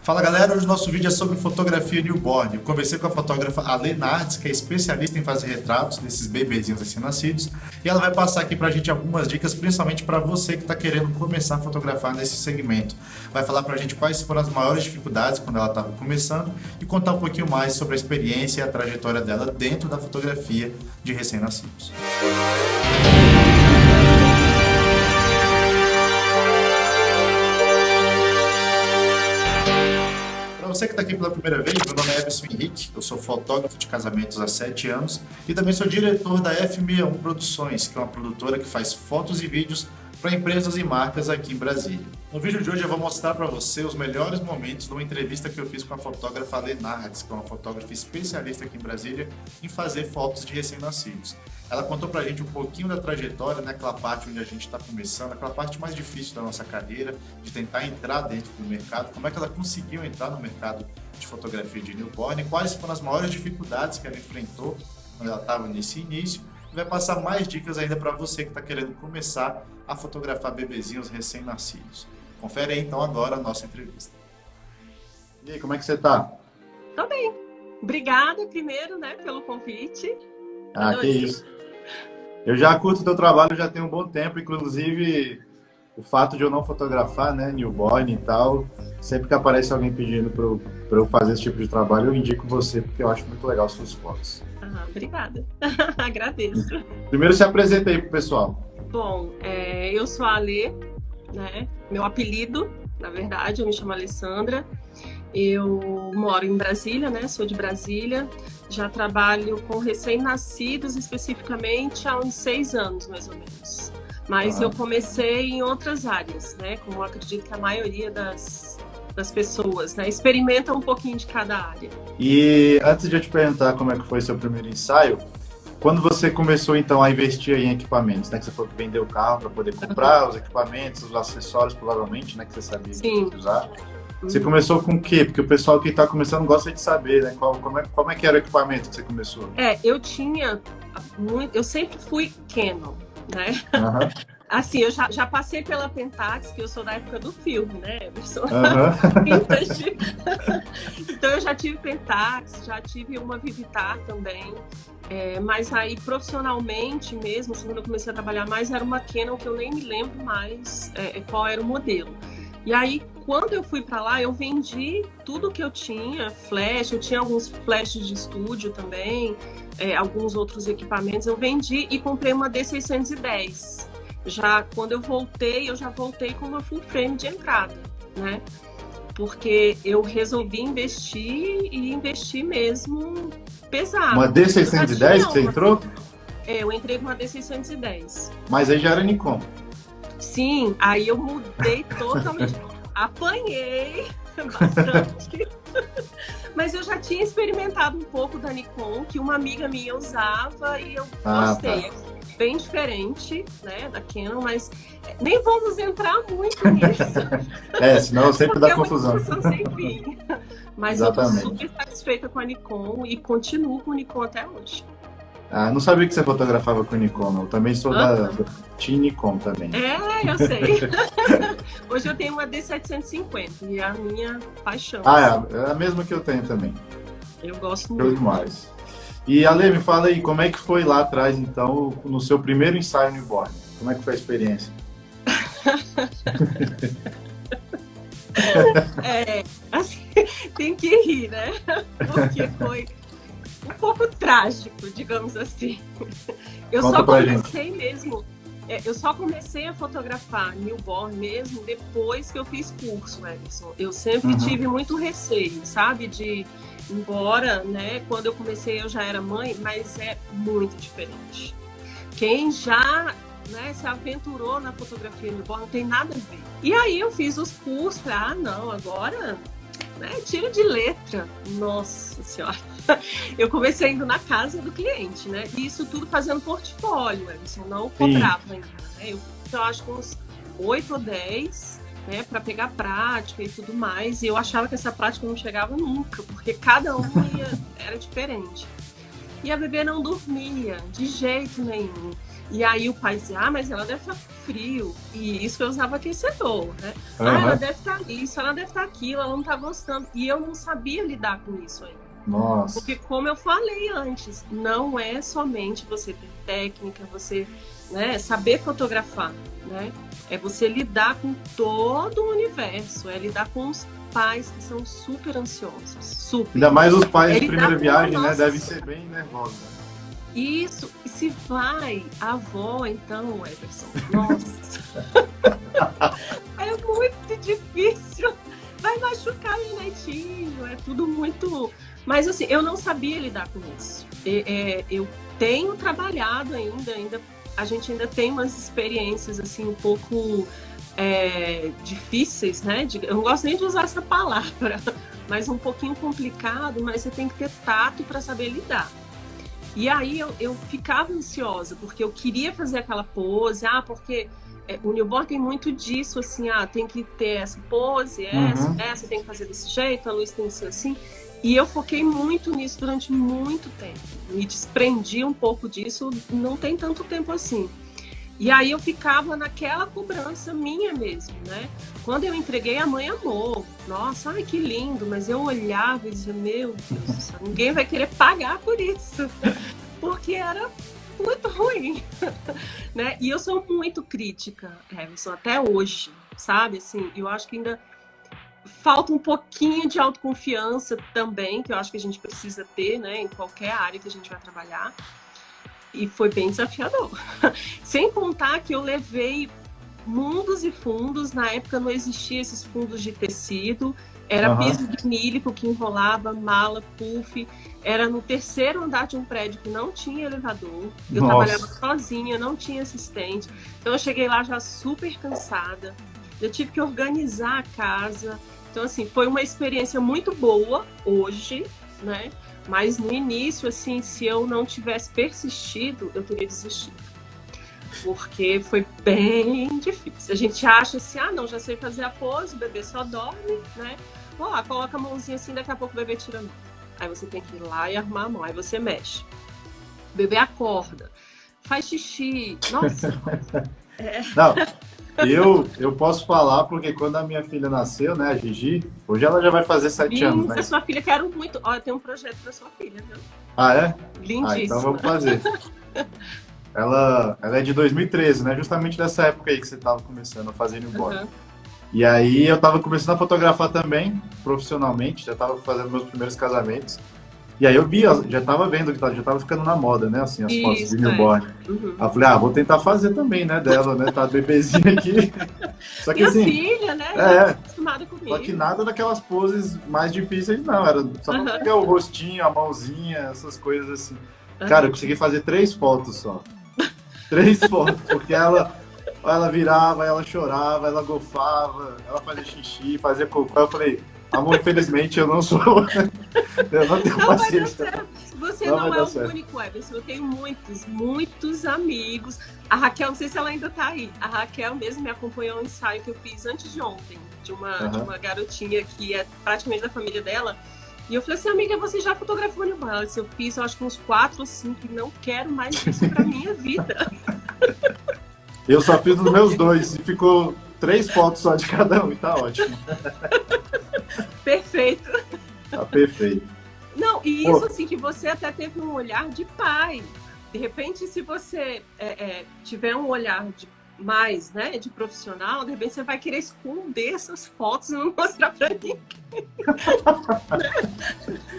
Fala galera, hoje o nosso vídeo é sobre fotografia newborn. Eu conversei com a fotógrafa Ale Nardes, que é especialista em fazer retratos desses bebezinhos recém-nascidos, e ela vai passar aqui pra gente algumas dicas, principalmente para você que está querendo começar a fotografar nesse segmento. Vai falar pra gente quais foram as maiores dificuldades quando ela estava começando e contar um pouquinho mais sobre a experiência e a trajetória dela dentro da fotografia de recém-nascidos. Para você que está aqui pela primeira vez, meu nome é Everson Henrique, eu sou fotógrafo de casamentos há 7 anos e também sou diretor da F61 Produções, que é uma produtora que faz fotos e vídeos para empresas e marcas aqui em Brasília. No vídeo de hoje eu vou mostrar para você os melhores momentos de uma entrevista que eu fiz com a fotógrafa Ale Nardes, que é uma fotógrafa especialista aqui em Brasília em fazer fotos de recém-nascidos. Ela contou pra gente um pouquinho da trajetória, naquela parte onde a gente está começando, aquela parte mais difícil da nossa carreira, de tentar entrar dentro do mercado, como é que ela conseguiu entrar no mercado de fotografia de newborn, quais foram as maiores dificuldades que ela enfrentou quando ela estava nesse início, e vai passar mais dicas ainda para você que está querendo começar a fotografar bebezinhos recém-nascidos. Confere aí então agora a nossa entrevista. E aí, como é que você está? Tô bem. Obrigada primeiro, né, pelo convite. Ah, que isso. Eu já curto o teu trabalho já tem um bom tempo, inclusive o fato de eu não fotografar, né, newborn e tal, sempre que aparece alguém pedindo para eu fazer esse tipo de trabalho, eu indico você, porque eu acho muito legal as suas fotos. Obrigada. Agradeço. Primeiro se apresenta aí pro pessoal. Bom, eu sou a Ale, né, meu apelido, na verdade, eu me chamo Alessandra. Eu moro em Brasília, né? Sou de Brasília. Já trabalho com recém-nascidos especificamente há uns 6 anos, mais ou menos. Mas eu comecei em outras áreas, né? Como eu acredito que a maioria das pessoas, né? Experimenta um pouquinho de cada área. E antes de eu te perguntar como é que foi seu primeiro ensaio, quando você começou então a investir em equipamentos, né? Que você falou que vendeu o carro para poder comprar os equipamentos, os acessórios, provavelmente, né? Que você sabia que tinha que usar. Você começou com o quê? Porque o pessoal que está começando gosta de saber, né? Como é que era o equipamento que você começou? Eu sempre fui Canon, né? Assim, eu já passei pela Pentax, que eu sou da época do filme, né? Eu sou vintage. Então eu já tive Pentax, já tive uma Vivitar também. Mas aí profissionalmente mesmo, assim, quando eu comecei a trabalhar mais, era uma Canon que eu nem me lembro mais qual era o modelo. E aí, quando eu fui para lá, eu vendi tudo que eu tinha, flash, eu tinha alguns flashes de estúdio também, alguns outros equipamentos, eu vendi e comprei uma D610. Já quando eu já voltei com uma full frame de entrada, né? Porque eu resolvi investir e investir mesmo pesado. Uma D610 que você entrou? Eu entrei com uma D610. Mas aí já era Nikon. Sim, aí eu mudei totalmente. Apanhei bastante. Mas eu já tinha experimentado um pouco da Nikon, que uma amiga minha usava e eu gostei. Tá. Bem diferente, né, da Canon, mas nem vamos entrar muito nisso. Senão sempre dá confusão. Sem fim. Mas exatamente. Eu tô super satisfeita com a da e continuo com o Nikon até hoje. Não sabia que você fotografava com Nikon, eu também sou da Team Nikon também. Eu sei. Hoje eu tenho uma D750 e é a minha paixão. É a mesma que eu tenho também. Eu gosto muito. Demais. E Ale, me fala aí, como é que foi lá atrás, então, no seu primeiro ensaio newborn? Como é que foi a experiência? Assim, tem que rir, né? Porque foi um pouco trágico, digamos assim. Eu só comecei mesmo. Eu só comecei a fotografar newborn mesmo depois que eu fiz curso, Edson. Eu sempre tive muito receio, sabe? Embora, né, quando eu comecei eu já era mãe, mas é muito diferente. Quem já, né, se aventurou na fotografia newborn não tem nada a ver. E aí eu fiz os cursos, agora, né, tiro de letra. Nossa Senhora. Eu comecei indo na casa do cliente, né? E isso tudo fazendo portfólio, Edson, não cobrava ainda, né? Eu acho que uns 8 ou 10, né, para pegar prática e tudo mais. E eu achava que essa prática não chegava nunca, porque cada uma era diferente. E a bebê não dormia, de jeito nenhum. E aí o pai dizia, mas ela deve estar com frio. E isso eu usava aquecedor, né? Uhum. Ela deve estar isso, ela deve estar aquilo, ela não está gostando. E eu não sabia lidar com isso ainda. Nossa. Porque, como eu falei antes, não é somente você ter técnica, você, né, saber fotografar, né? É você lidar com todo o universo, é lidar com os pais que são super ansiosos, super. Ainda mais os pais de lidar primeira com viagem, a né? nossa- Devem ser bem nervosos. Isso, e se vai a avó, então, Everson, nossa, é muito difícil, vai machucar meu netinho, é tudo muito... Mas assim, eu não sabia lidar com isso. Eu tenho trabalhado ainda, a gente ainda tem umas experiências assim um pouco difíceis, né? Eu não gosto nem de usar essa palavra, mas um pouquinho complicado, mas você tem que ter tato para saber lidar. E aí eu ficava ansiosa, porque eu queria fazer aquela pose, porque o newborn tem muito disso, assim, tem que ter essa pose, essa tem que fazer desse jeito, a luz tem que ser assim. E eu foquei muito nisso durante muito tempo. Me desprendi um pouco disso, não tem tanto tempo assim. E aí eu ficava naquela cobrança minha mesmo, né? Quando eu entreguei, a mãe amou. Nossa, ai, que lindo. Mas eu olhava e dizia, meu Deus do céu, ninguém vai querer pagar por isso. Porque era muito ruim, né? E eu sou muito crítica, Everson, até hoje, sabe? Assim, eu acho que ainda falta um pouquinho de autoconfiança também, que eu acho que a gente precisa ter, né? Em qualquer área que a gente vai trabalhar. E foi bem desafiador. Sem contar que eu levei mundos e fundos. Na época não existia esses fundos de tecido. Era piso vinílico que enrolava, mala, puff. Era no terceiro andar de um prédio que não tinha elevador. Eu trabalhava sozinha, não tinha assistente. Então eu cheguei lá já super cansada. Eu tive que organizar a casa. Então, assim, foi uma experiência muito boa hoje, né? Mas no início, assim, se eu não tivesse persistido, eu teria desistido. Porque foi bem difícil. A gente acha assim, não, já sei fazer a pose, o bebê só dorme, né? Coloca a mãozinha assim, daqui a pouco o bebê tira a mão. Aí você tem que ir lá e arrumar a mão, aí você mexe. O bebê acorda, faz xixi. Nossa! Não, eu posso falar porque quando a minha filha nasceu, né, a Gigi, hoje ela já vai fazer 7 anos, né? Sua filha, quero muito. Eu tenho um projeto para sua filha, viu? Ah, é? Lindíssima. Então vamos fazer. Ela é de 2013, né? Justamente dessa época aí que você estava começando a fazer newborn. E aí eu estava começando a fotografar também, profissionalmente, já estava fazendo meus primeiros casamentos. E aí eu vi, já estava vendo que já estava ficando na moda, né? Assim, as fotos de newborn. Aí eu falei, vou tentar fazer também, né? Dela, né? Tá bebezinha aqui. Só que minha assim, filha, né? Acostumada comigo. Só que nada daquelas poses mais difíceis, não. Era só pra pegar o rostinho, a mãozinha, essas coisas assim. Cara, eu consegui fazer 3 fotos só. 3 fotos, porque ela virava, ela chorava, ela gofava, ela fazia xixi, fazia cocô. Eu falei, amor, infelizmente eu não sou. Eu não tenho paciência. Você não é o único, Everson. Eu tenho muitos amigos. A Raquel, não sei se ela ainda tá aí. A Raquel mesmo me acompanhou um ensaio que eu fiz antes de ontem, de uma garotinha que é praticamente da família dela. E eu falei assim, amiga, você já fotografou no bar? Eu fiz, eu acho que uns 4 ou 5 e não quero mais isso pra minha vida. Eu só fiz os meus 2 e ficou 3 fotos só de cada um e tá ótimo. Perfeito. Tá perfeito. Não, e isso assim, que você até teve um olhar de pai. De repente, se você tiver um olhar mais, né, de profissional, de repente você vai querer esconder essas fotos e não mostrar pra ninguém.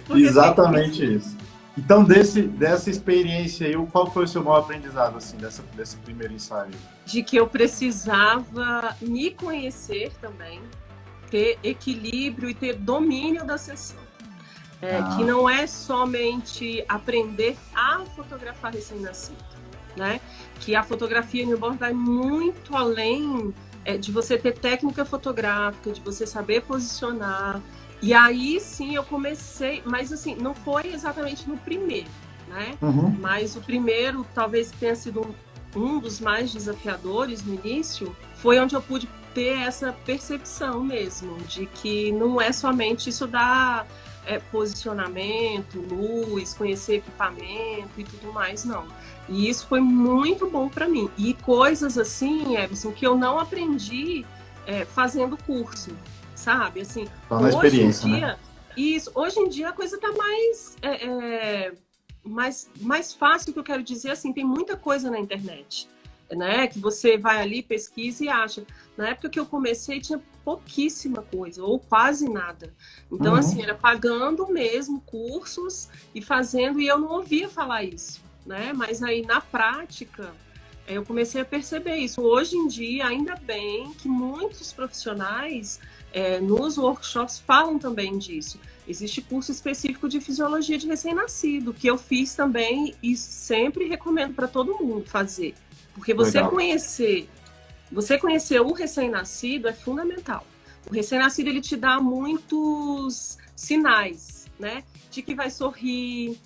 Exatamente isso. Então, dessa experiência aí, qual foi o seu maior aprendizado, assim, desse primeiro ensaio? De que eu precisava me conhecer também, ter equilíbrio e ter domínio da sessão. Que não é somente aprender a fotografar recém-nascido, né? Que a fotografia newborn vai muito além de você ter técnica fotográfica, de você saber posicionar. E aí sim eu comecei, mas assim, não foi exatamente no primeiro, né? Mas o primeiro talvez tenha sido um dos mais desafiadores no início, foi onde eu pude ter essa percepção mesmo, de que não é somente isso posicionamento, luz, conhecer equipamento e tudo mais, não. E isso foi muito bom para mim. E coisas assim, Everson, que eu não aprendi fazendo curso, sabe? Assim, só na experiência, hoje em dia, né? isso, hoje em dia a coisa está mais fácil, que eu quero dizer, assim, tem muita coisa na internet, né? Que você vai ali, pesquisa e acha. Na época que eu comecei, tinha pouquíssima coisa, ou quase nada. Então, assim, era pagando mesmo cursos e fazendo, e eu não ouvia falar isso, né? Mas aí, na prática, eu comecei a perceber isso. Hoje em dia, ainda bem que muitos profissionais nos workshops falam também disso. Existe curso específico de fisiologia de recém-nascido, que eu fiz também e sempre recomendo para todo mundo fazer. Porque você conhecer o recém-nascido é fundamental. O recém-nascido, ele te dá muitos sinais, né? De que vai sorrir,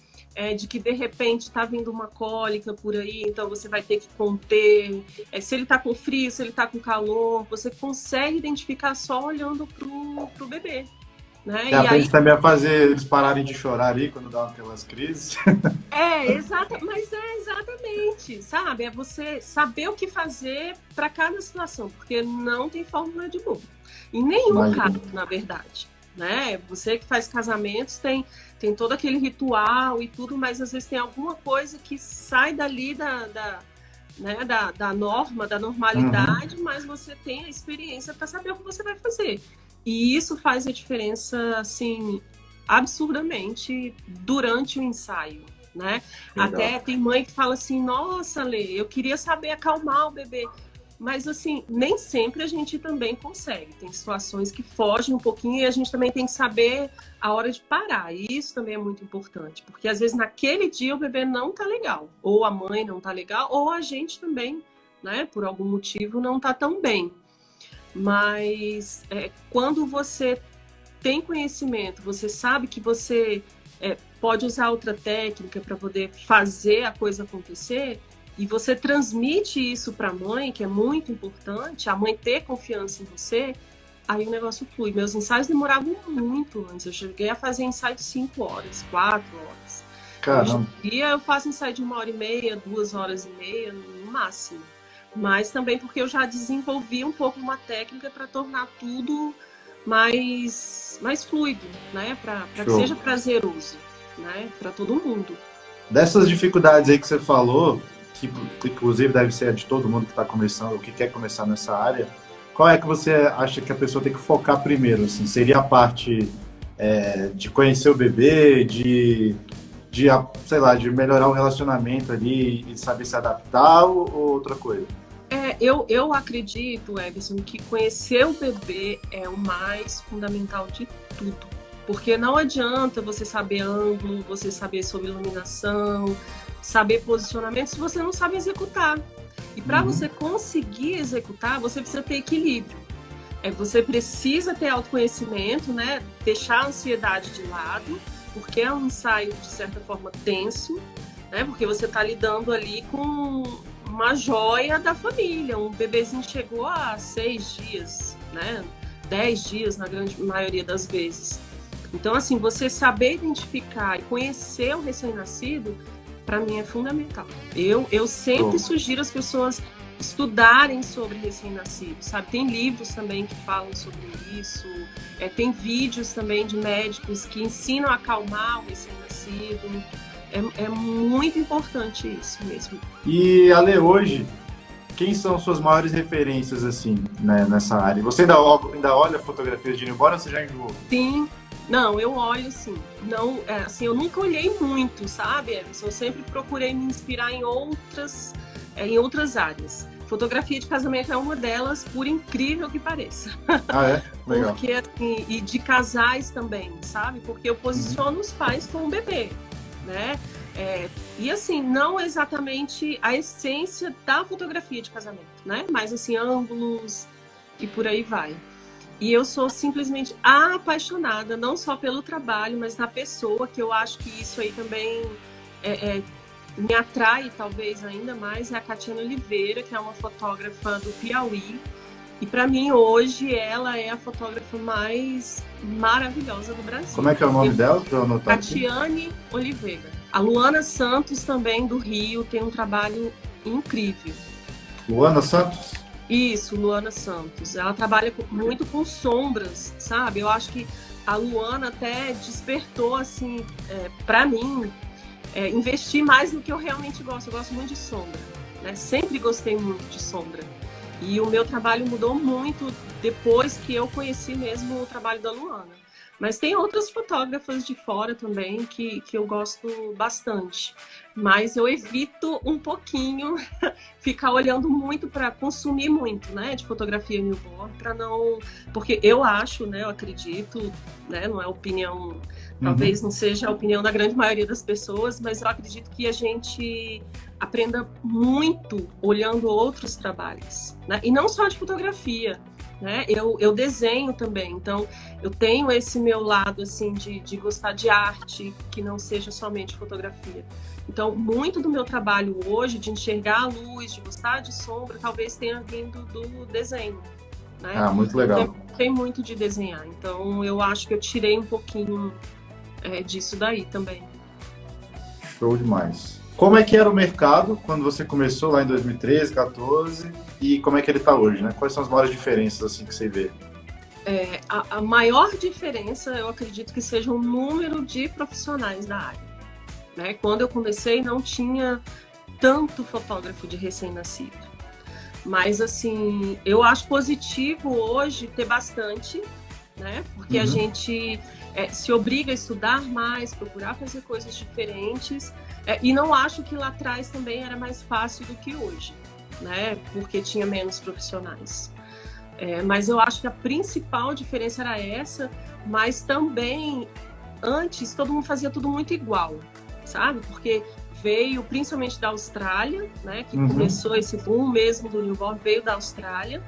de que de repente está vindo uma cólica por aí, então você vai ter que conter. Se ele está com frio, se ele está com calor, você consegue identificar só olhando pro bebê. Né? E aprende também a fazer eles pararem de chorar ali quando dá aquelas crises. Mas exatamente, sabe? É você saber o que fazer para cada situação, porque não tem fórmula de bolo. Em nenhum caso, na verdade. Né? Você que faz casamentos tem todo aquele ritual e tudo, mas às vezes tem alguma coisa que sai dali da norma, da normalidade, mas você tem a experiência para saber o que você vai fazer. E isso faz a diferença, assim, absurdamente durante o ensaio, né? Legal. Até tem mãe que fala assim, nossa, Lê, eu queria saber acalmar o bebê. Mas, assim, nem sempre a gente também consegue. Tem situações que fogem um pouquinho e a gente também tem que saber a hora de parar. E isso também é muito importante, porque às vezes naquele dia o bebê não tá legal. Ou a mãe não tá legal, ou a gente também, né, por algum motivo, não tá tão bem. Mas quando você tem conhecimento, você sabe que você pode usar outra técnica para poder fazer a coisa acontecer, e você transmite isso para a mãe, que é muito importante, a mãe ter confiança em você, aí o negócio flui. Meus ensaios demoravam muito antes, eu cheguei a fazer ensaio de 5 horas, 4 horas. Caramba. Hoje em dia eu faço ensaio de 1h30, 2h30, no máximo. Mas também porque eu já desenvolvi um pouco uma técnica para tornar tudo mais fluido, né? Para que seja prazeroso, né? Para todo mundo. Dessas dificuldades aí que você falou, que inclusive deve ser a de todo mundo que está começando, ou que quer começar nessa área, qual é que você acha que a pessoa tem que focar primeiro? Assim, seria a parte de conhecer o bebê, sei lá, de melhorar o relacionamento ali e saber se adaptar, ou outra coisa? Eu acredito, Everson, que conhecer o bebê é o mais fundamental de tudo. Porque não adianta você saber ângulo, você saber sobre iluminação, saber posicionamento, se você não sabe executar. E para você conseguir executar, você precisa ter equilíbrio. Você precisa ter autoconhecimento, né? Deixar a ansiedade de lado, porque é um ensaio, de certa forma, tenso, né? Porque você está lidando ali com uma joia da família. Um bebezinho chegou há 6 dias, né? 10 dias na grande maioria das vezes. Então, assim, você saber identificar e conhecer o recém-nascido, para mim é fundamental. Eu sempre sugiro as pessoas estudarem sobre recém-nascido, sabe? Tem livros também que falam sobre isso, tem vídeos também de médicos que ensinam a acalmar o recém-nascido. É muito importante isso mesmo. E, Ale, hoje, quem são suas maiores referências, assim, né, nessa área? Você ainda olha fotografias de newborn ou você já enjoou? Sim. Não, eu olho sim. Não, assim, eu nunca olhei muito, sabe, Everson? Eu sempre procurei me inspirar em outras áreas. Fotografia de casamento é uma delas, por incrível que pareça. Ah, é? Legal. Porque, assim, e de casais também, sabe? Porque eu posiciono os pais com o bebê, né? E assim, não exatamente a essência da fotografia de casamento, né? Mas assim, ângulos e por aí vai. E eu sou simplesmente apaixonada, não só pelo trabalho, mas na pessoa, que eu acho que isso aí também me atrai, talvez, ainda mais, é a Catiana Oliveira, que é uma fotógrafa do Piauí, E para mim, hoje, ela é a fotógrafa mais maravilhosa do Brasil. Como é que é o nome dela, para eu anotar aqui? Tatiane Oliveira. A Luana Santos, também do Rio, tem um trabalho incrível. Luana Santos? Isso, Luana Santos. Ela trabalha muito com sombras, sabe? Eu acho que a Luana até despertou, assim, para mim, investir mais no que eu realmente gosto. Eu gosto muito de sombra, né? Sempre gostei muito de sombra. E o meu trabalho mudou muito depois que eu conheci mesmo o trabalho da Luana. Mas tem outras fotógrafas de fora também que eu gosto bastante. Mas eu evito um pouquinho ficar olhando muito para consumir muito, né, de fotografia newborn, para não... Porque eu acho, né, eu acredito, né, não é opinião... Talvez não seja a opinião da grande maioria das pessoas, mas eu acredito que a gente aprenda muito olhando outros trabalhos, né? E não só de fotografia, né? Eu desenho também, então eu tenho esse meu lado assim de gostar de arte, que não seja somente fotografia. Então, muito do meu trabalho hoje, de enxergar a luz, de gostar de sombra, talvez tenha vindo do desenho, né? Ah, muito legal. Eu gostei muito de desenhar, então eu acho que eu tirei um pouquinho disso daí também. Show demais. Como é que era o mercado quando você começou lá em 2013, 2014 e como é que ele está hoje, né? Quais são as maiores diferenças assim que você vê? A maior diferença, eu acredito que seja o número de profissionais da área, né? Quando eu comecei não tinha tanto fotógrafo de recém-nascido, mas assim, eu acho positivo hoje ter bastante, né? Porque a gente se obriga a estudar mais, procurar fazer coisas diferentes, e não acho que lá atrás também era mais fácil do que hoje, né? Porque tinha menos profissionais. Mas eu acho que a principal diferença era essa, mas também antes todo mundo fazia tudo muito igual, sabe? Porque veio principalmente da Austrália, né? Que começou esse boom mesmo do newborn, veio da Austrália.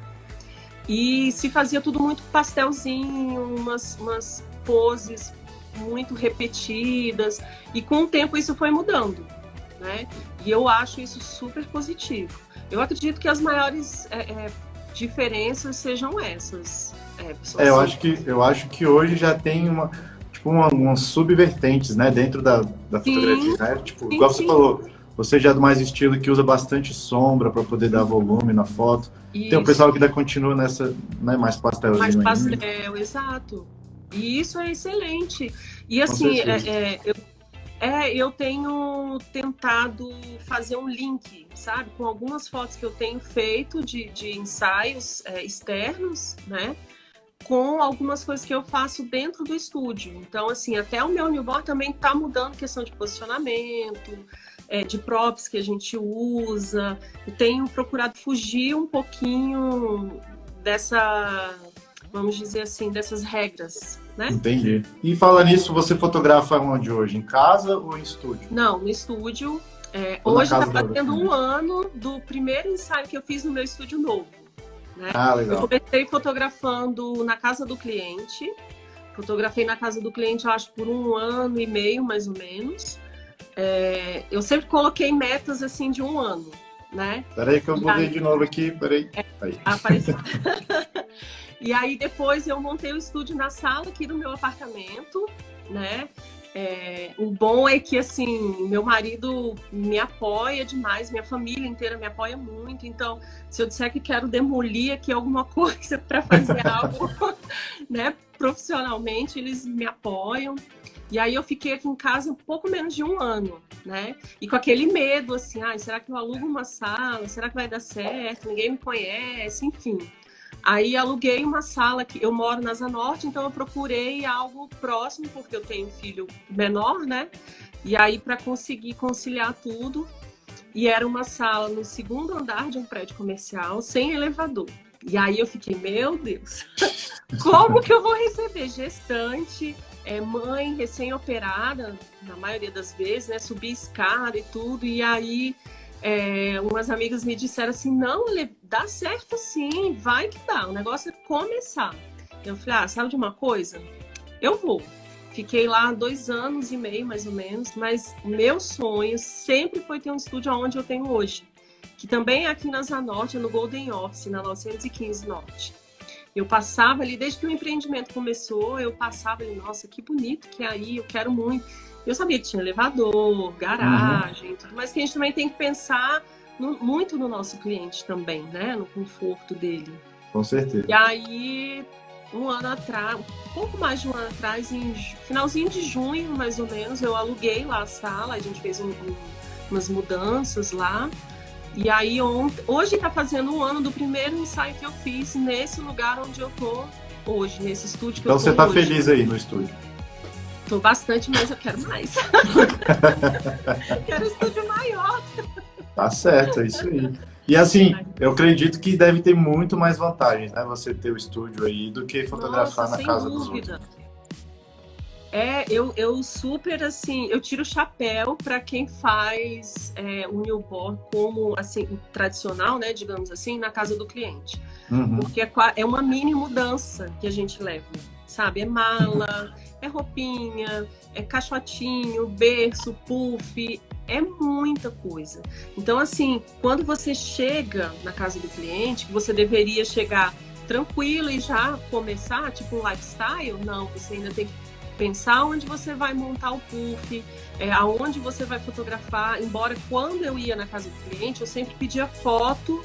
E se fazia tudo muito pastelzinho, umas poses muito repetidas. E com o tempo isso foi mudando, né? E eu acho isso super positivo. Eu acredito que as maiores diferenças sejam essas. Eu acho que hoje já tem umas subvertentes, né, dentro da fotografia, né? Tipo, igual você falou, você já é do mais estilo que usa bastante sombra para poder dar volume na foto. Isso. Tem um pessoal que ainda continua nessa, né, mais pastelzinho. Mais pastel, exato. E isso é excelente. E assim, eu tenho tentado fazer um link, sabe? Com algumas fotos que eu tenho feito de ensaios externos, né? Com algumas coisas que eu faço dentro do estúdio. Então, assim, até o meu newborn também está mudando questão de posicionamento, de props que a gente usa. Eu tenho procurado fugir um pouquinho dessa, vamos dizer assim, dessas regras, né? Entendi. E fala nisso, você fotografa onde hoje? Em casa ou em estúdio? Não, no estúdio. Hoje está fazendo um ano do primeiro ensaio que eu fiz no meu estúdio novo, né? Ah, legal. Eu comecei fotografando na casa do cliente. Fotografei na casa do cliente, eu acho, por 1 ano e meio, mais ou menos. Eu sempre coloquei metas, assim, de 1 ano, né? Peraí que eu mudei de novo aqui, peraí. Aí. Apareceu. E aí, depois, eu montei o estúdio na sala aqui do meu apartamento, né? O bom é que, assim, meu marido me apoia demais, minha família inteira me apoia muito. Então, se eu disser que quero demolir aqui alguma coisa para fazer algo, né, profissionalmente, eles me apoiam. E aí eu fiquei aqui em casa um pouco menos de 1 ano, né? E com aquele medo, assim, será que eu alugo uma sala? Será que vai dar certo? Ninguém me conhece, enfim. Aí aluguei uma sala, que eu moro na Asa Norte, então eu procurei algo próximo, porque eu tenho um filho menor, né? E aí, para conseguir conciliar tudo, e era uma sala no 2º andar de um prédio comercial, sem elevador. E aí eu fiquei, meu Deus, como que eu vou receber gestante, mãe recém-operada, na maioria das vezes, né? Subir escada e tudo, e aí... umas amigas me disseram assim, não, dá certo sim, vai que dá, o negócio é começar. Eu falei, sabe de uma coisa? Eu vou. Fiquei lá 2 anos e meio, mais ou menos, mas meu sonho sempre foi ter um estúdio onde eu tenho hoje. que também é aqui na Zanorte, no Golden Office, na 915 Norte. Eu passava ali, desde que o empreendimento começou, eu passava ali, nossa, que bonito que é aí, eu quero muito. Eu sabia que tinha elevador, garagem, tudo, mas que a gente também tem que pensar muito no nosso cliente também, né? No conforto dele. Com certeza. E aí, um ano atrás, um pouco mais de um ano atrás, em finalzinho de junho, mais ou menos, eu aluguei lá a sala, a gente fez umas mudanças lá. E aí, hoje está fazendo um ano do primeiro ensaio que eu fiz nesse lugar onde eu tô hoje, nesse estúdio que eu tô hoje. Então você está feliz aí no estúdio? Tô bastante, mas eu quero mais. Quero um estúdio maior. Tá certo, é isso aí. E assim, eu acredito que deve ter muito mais vantagens, né? Você ter o estúdio aí do que fotografar na casa dos outros. Eu super, assim, eu tiro o chapéu para quem faz o newborn como, assim, o tradicional, né, digamos assim, na casa do cliente. Porque é uma mini mudança que a gente leva, sabe? É mala, é roupinha, é caixotinho, berço, puff, é muita coisa. Então, assim, quando você chega na casa do cliente, você deveria chegar tranquilo e já começar, tipo, um lifestyle, não, você ainda tem que pensar onde você vai montar o puff, aonde você vai fotografar. Embora quando eu ia na casa do cliente, eu sempre pedia foto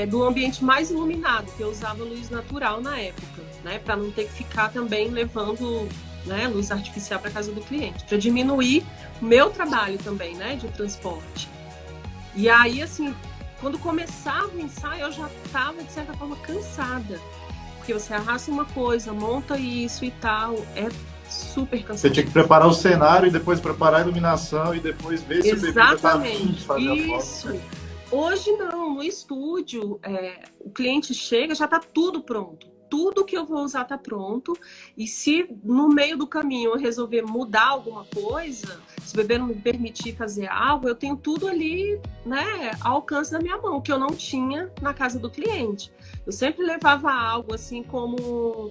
do ambiente mais iluminado, que eu usava luz natural na época, né, para não ter que ficar também levando, né, luz artificial para casa do cliente, para diminuir o meu trabalho também, né, de transporte. E aí, assim, quando começava o ensaio, eu já estava, de certa forma, cansada, porque você arrasta uma coisa, monta isso e tal, é super cansativo. Você tinha que preparar o cenário e depois preparar a iluminação e depois ver se o bebê está afim de fazer a foto. Hoje não, no estúdio, o cliente chega, já está tudo pronto. Tudo que eu vou usar está pronto. E se no meio do caminho eu resolver mudar alguma coisa, se o bebê não me permitir fazer algo, eu tenho tudo ali, né, ao alcance da minha mão, que eu não tinha na casa do cliente. Eu sempre levava algo assim como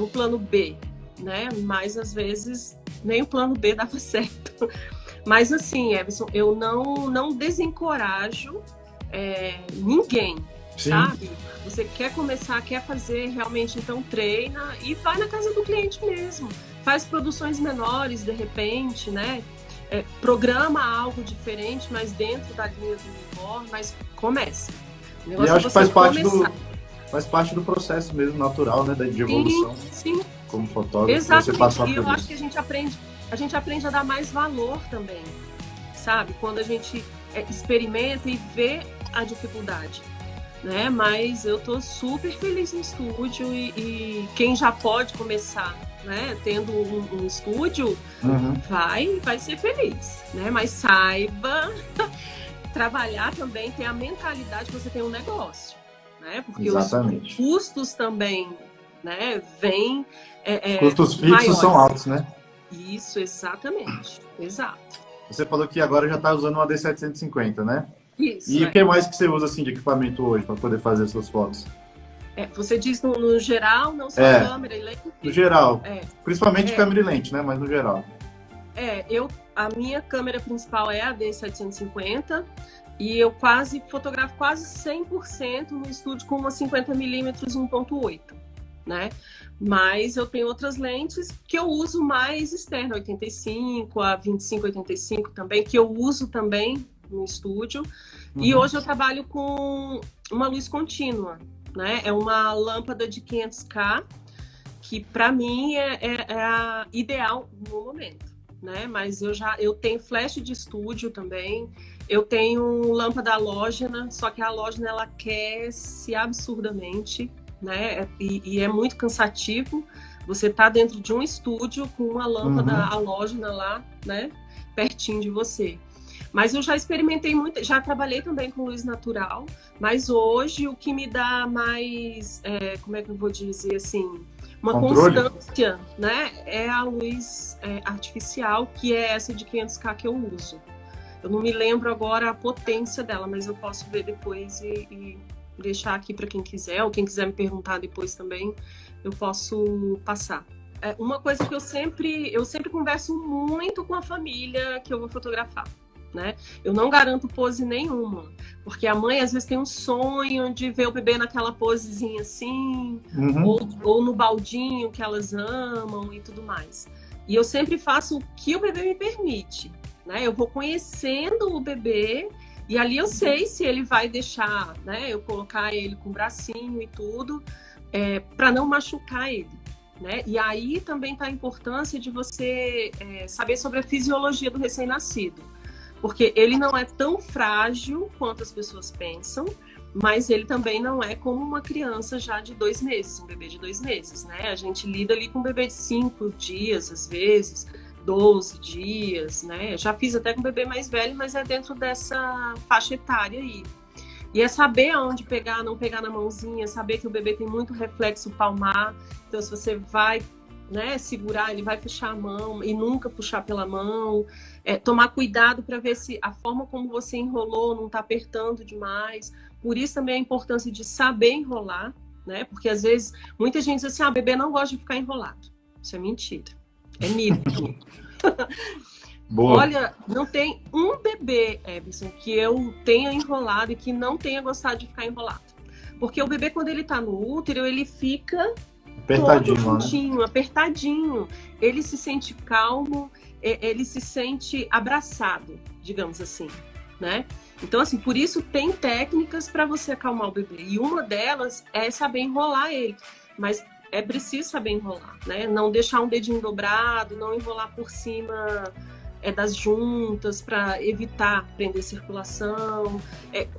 um plano B, né? Mas às vezes nem o plano B dava certo. Mas assim, Everson, eu não desencorajo ninguém, Sim. Sabe? Você quer começar, quer fazer, realmente então treina e vai na casa do cliente mesmo. Faz produções menores, de repente, né? Programa algo diferente, mas dentro da linha do newborn, mas começa. E eu acho que faz parte do processo mesmo natural, né? De evolução. Sim. Como fotógrafo. Exatamente. E eu acho que a gente aprende a dar mais valor também, sabe? Quando a gente experimenta e vê a dificuldade, né? Mas eu tô super feliz no estúdio e quem já pode começar, né? Tendo um estúdio, vai ser feliz, né? Mas saiba trabalhar também, ter a mentalidade que você tem um negócio, né? Porque exatamente. Os custos também, né? Vêm os custos fixos maiores. São altos, né? Isso, exatamente. Exato. Você falou que agora já está usando uma D750, né? Isso. E o que mais que você usa assim de equipamento hoje para poder fazer as suas fotos? Você diz no geral, não só câmera e lente? No geral. Principalmente câmera e lente, né? Mas no geral. A minha câmera principal é a D750 e eu fotografo quase 100% no estúdio com uma 50mm 1.8, né? Mas eu tenho outras lentes que eu uso mais externa, 85, a 25-85 também, que eu uso também no estúdio. E hoje eu trabalho com uma luz contínua, né? É uma lâmpada de 500K, que para mim é a ideal no momento, né? Mas eu tenho flash de estúdio também, eu tenho lâmpada halógena, só que a halógena ela aquece absurdamente, né? E é muito cansativo. Você tá dentro de um estúdio com uma lâmpada halógena lá, né? Pertinho de você. Mas eu já experimentei muito, já trabalhei também com luz natural, mas hoje o que me dá mais, como é que eu vou dizer assim, uma controle. Constância, né? É a luz artificial, que é essa de 500K que eu uso. Eu não me lembro agora a potência dela, mas eu posso ver depois e deixar aqui para quem quiser, ou quem quiser me perguntar depois também, eu posso passar. Uma coisa que eu sempre converso muito com a família que eu vou fotografar, né? Eu não garanto pose nenhuma, porque a mãe às vezes tem um sonho de ver o bebê naquela posezinha assim, ou no baldinho que elas amam e tudo mais. E eu sempre faço o que o bebê me permite, né? Eu vou conhecendo o bebê e ali eu sei se ele vai deixar, né, eu colocar ele com o bracinho e tudo, para não machucar ele, né? E aí também está a importância de você saber sobre a fisiologia do recém-nascido, porque ele não é tão frágil quanto as pessoas pensam, mas ele também não é como uma criança já de 2 meses, um bebê de 2 meses, né? A gente lida ali com um bebê de 5 dias, às vezes, 12 dias, né? Eu já fiz até com um bebê mais velho, mas é dentro dessa faixa etária aí. E é saber aonde pegar, não pegar na mãozinha, saber que o bebê tem muito reflexo palmar, então se você vai, né, segurar, ele vai fechar a mão e nunca puxar pela mão, tomar cuidado para ver se a forma como você enrolou não está apertando demais. Por isso também a importância de saber enrolar, né? Porque às vezes muita gente diz assim, o bebê não gosta de ficar enrolado. Isso é mentira, é mito. Boa. Olha, não tem um bebê, Everson, que eu tenha enrolado e que não tenha gostado de ficar enrolado. Porque o bebê, quando ele está no útero, ele fica Apertadinho, todo juntinho, né? Apertadinho. Ele se sente calmo, ele se sente abraçado, digamos assim, né? Então, assim, por isso tem técnicas para você acalmar o bebê. E uma delas é saber enrolar ele. Mas é preciso saber enrolar, né? Não deixar um dedinho dobrado, não enrolar por cima das juntas para evitar prender circulação,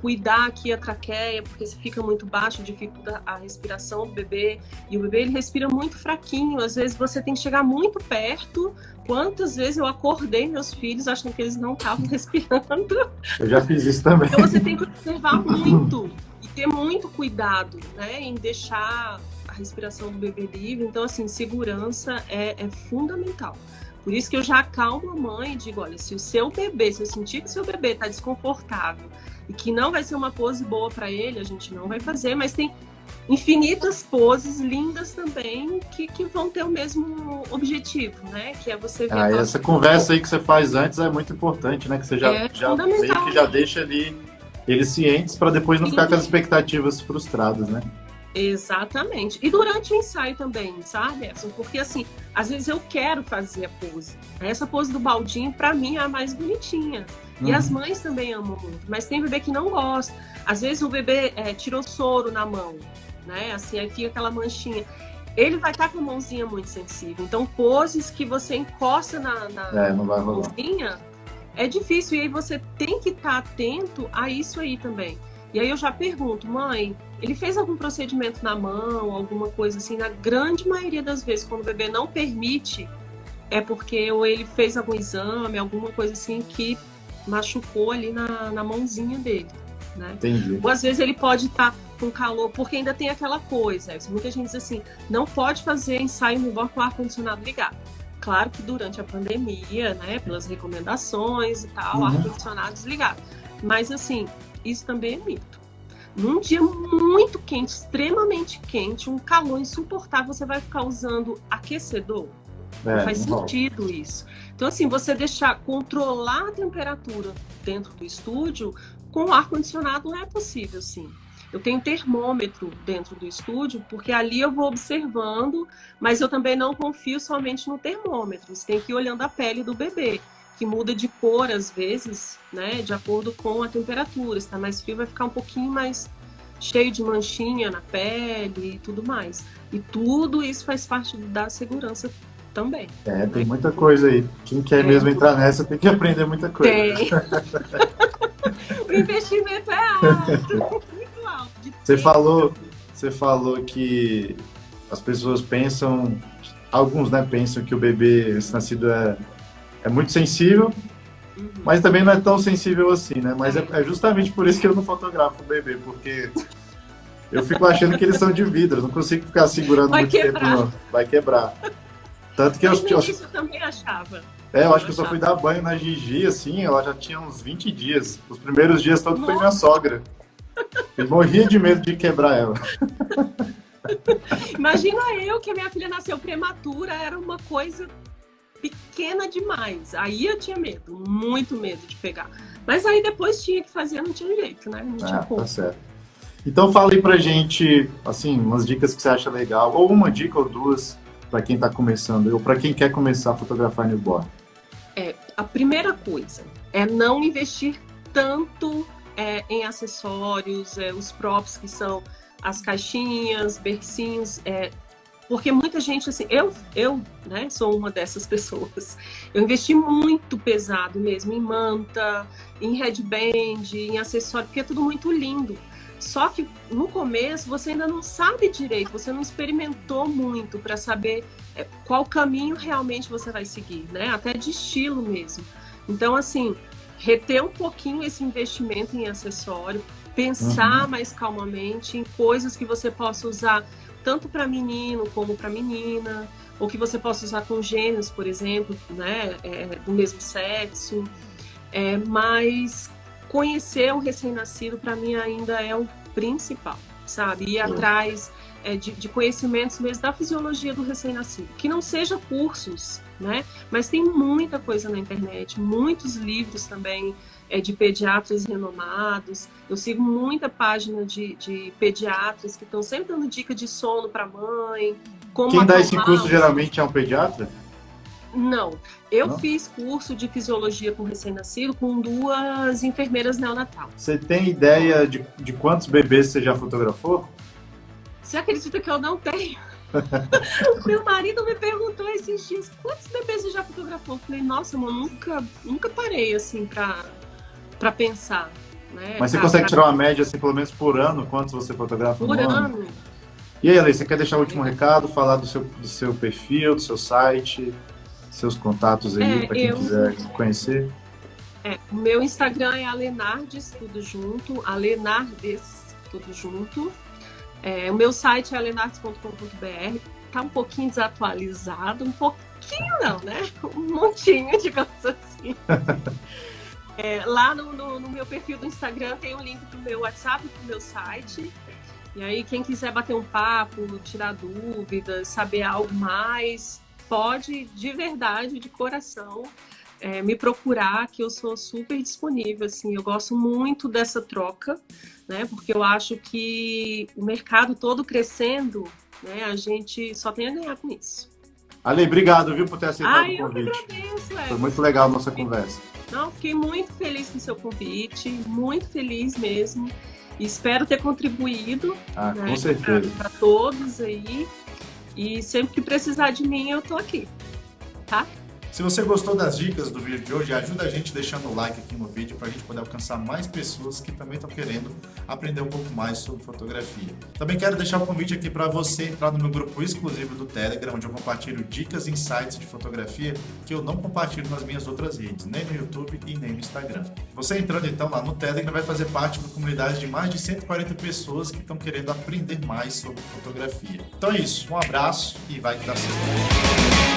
cuidar aqui a traqueia, porque se fica muito baixo, dificulta a respiração do bebê, e o bebê ele respira muito fraquinho, às vezes você tem que chegar muito perto. Quantas vezes eu acordei meus filhos achando que eles não estavam respirando? Eu já fiz isso também. Então você tem que observar muito e ter muito cuidado, né, em deixar a respiração do bebê livre. Então, assim, segurança é fundamental. Por isso que eu já acalmo a mãe e digo, olha, se eu sentir que o seu bebê está desconfortável e que não vai ser uma pose boa para ele, a gente não vai fazer, mas tem infinitas poses lindas também que vão ter o mesmo objetivo, né? Que é você ver... essa conversa aí que você faz antes é muito importante, né? Que você já meio que já deixa ali eles cientes para depois não ficar com as expectativas frustradas, né? Exatamente. E durante o ensaio também, sabe, Edson? Porque, assim, às vezes eu quero fazer a pose. Essa pose do baldinho, pra mim, é a mais bonitinha. E as mães também amam muito. Mas tem bebê que não gosta. Às vezes o bebê tirou soro na mão, né? Assim, aí fica aquela manchinha. Ele vai estar com a mãozinha muito sensível. Então, poses que você encosta na não vai rolar. mãozinha, é difícil. E aí você tem que estar atento a isso aí também. E aí eu já pergunto, mãe, ele fez algum procedimento na mão, alguma coisa assim? Na grande maioria das vezes, quando o bebê não permite, é porque ou ele fez algum exame, alguma coisa assim que machucou ali na mãozinha dele, né? Entendi. Ou às vezes ele pode estar com calor, porque ainda tem aquela coisa, muita gente diz assim, não pode fazer ensaio no com o ar-condicionado ligado. Claro que durante a pandemia, né, pelas recomendações e tal, ar-condicionado desligado. Mas assim, isso também é mito. Num dia muito quente, extremamente quente, um calor insuportável, você vai ficar usando aquecedor? Não faz sentido isso. Então, assim, você controlar a temperatura dentro do estúdio com ar-condicionado não é possível, sim. Eu tenho termômetro dentro do estúdio, porque ali eu vou observando, mas eu também não confio somente no termômetro. Você tem que ir olhando a pele do bebê, que muda de cor às vezes, né, de acordo com a temperatura. Se está mais frio, vai ficar um pouquinho mais cheio de manchinha na pele e tudo mais. E tudo isso faz parte da segurança também. Tem muita coisa aí. Quem quer mesmo entrar nessa tem que aprender muita coisa. Tem. O investimento é alto, muito alto. Você falou que as pessoas pensam, alguns, né, pensam que o bebê recém-nascido é muito sensível, mas também não é tão sensível assim, né? Mas é justamente por isso que eu não fotografo o bebê, porque eu fico achando que eles são de vidro, eu não consigo ficar segurando muito tempo, não. Vai quebrar. Tanto que eu também achava. Eu acho que eu só fui dar banho na Gigi, assim, ela já tinha uns 20 dias. Os primeiros dias todos foi minha sogra. Eu morria de medo de quebrar ela. Imagina eu, que a minha filha nasceu prematura, era uma coisa pequena demais. Aí eu tinha medo, muito medo de pegar. Mas aí depois tinha que fazer, não tinha jeito, né? Não tinha como. Tá certo. Então fala aí pra gente, assim, umas dicas que você acha legal, ou uma dica ou duas para quem tá começando, ou para quem quer começar a fotografar newborn. A primeira coisa é não investir tanto em acessórios, os props que são as caixinhas, bercinhos, porque muita gente, assim, eu né, sou uma dessas pessoas. Eu investi muito pesado mesmo em manta, em headband, em acessório, porque é tudo muito lindo. Só que no começo você ainda não sabe direito, você não experimentou muito para saber qual caminho realmente você vai seguir, né? Até de estilo mesmo. Então, assim, reter um pouquinho esse investimento em acessório, pensar mais calmamente em coisas que você possa usar tanto para menino como para menina, ou que você possa usar com gêmeos, por exemplo, né? Do mesmo sexo. Mas conhecer o recém-nascido, para mim, ainda é o principal, sabe? Ir atrás de conhecimentos mesmo da fisiologia do recém-nascido. Que não seja cursos, né? Mas tem muita coisa na internet, muitos livros também de pediatras renomados. Eu sigo muita página de pediatras que estão sempre dando dica de sono para mãe. Quem dá esse curso geralmente é um pediatra? Não, eu fiz curso de fisiologia com recém-nascido com 2 enfermeiras neonatal. Você tem ideia de quantos bebês você já fotografou? Você acredita que eu não tenho? Meu marido me perguntou esses dias, quantos bebês você já fotografou? Eu falei, nossa, amor, nunca parei assim pra pensar. Né? Mas você consegue tirar uma média, assim, pelo menos por ano, quantos você fotografa por no ano? E aí, Ale, você quer deixar o último recado, falar do seu perfil, do seu site, seus contatos aí, para quem quiser conhecer? O meu Instagram é Alenardes, tudo junto, Alenardes, tudo junto. O meu site é alenardes.com.br, tá um pouquinho desatualizado, um pouquinho não, né? Um montinho, digamos assim. Lá no meu perfil do Instagram tem um link pro meu WhatsApp e pro meu site. E aí, quem quiser bater um papo, tirar dúvidas, saber algo mais, pode, de verdade, de coração, me procurar, que eu sou super disponível. Assim, eu gosto muito dessa troca, né? Porque eu acho que o mercado todo crescendo, né? A gente só tem a ganhar com isso. Ale, obrigado, viu, por ter aceitado o convite. Eu que agradeço, Foi muito legal a nossa conversa. Não, fiquei muito feliz com o seu convite, muito feliz mesmo. E espero ter contribuído, né, com certeza, para todos aí. E sempre que precisar de mim, eu tô aqui, tá? Se você gostou das dicas do vídeo de hoje, ajuda a gente deixando o like aqui no vídeo para a gente poder alcançar mais pessoas que também estão querendo aprender um pouco mais sobre fotografia. Também quero deixar o convite aqui para você entrar no meu grupo exclusivo do Telegram, onde eu compartilho dicas e insights de fotografia que eu não compartilho nas minhas outras redes, nem no YouTube e nem no Instagram. Você entrando então lá no Telegram vai fazer parte de uma comunidade de mais de 140 pessoas que estão querendo aprender mais sobre fotografia. Então é isso, um abraço e vai que dá certo.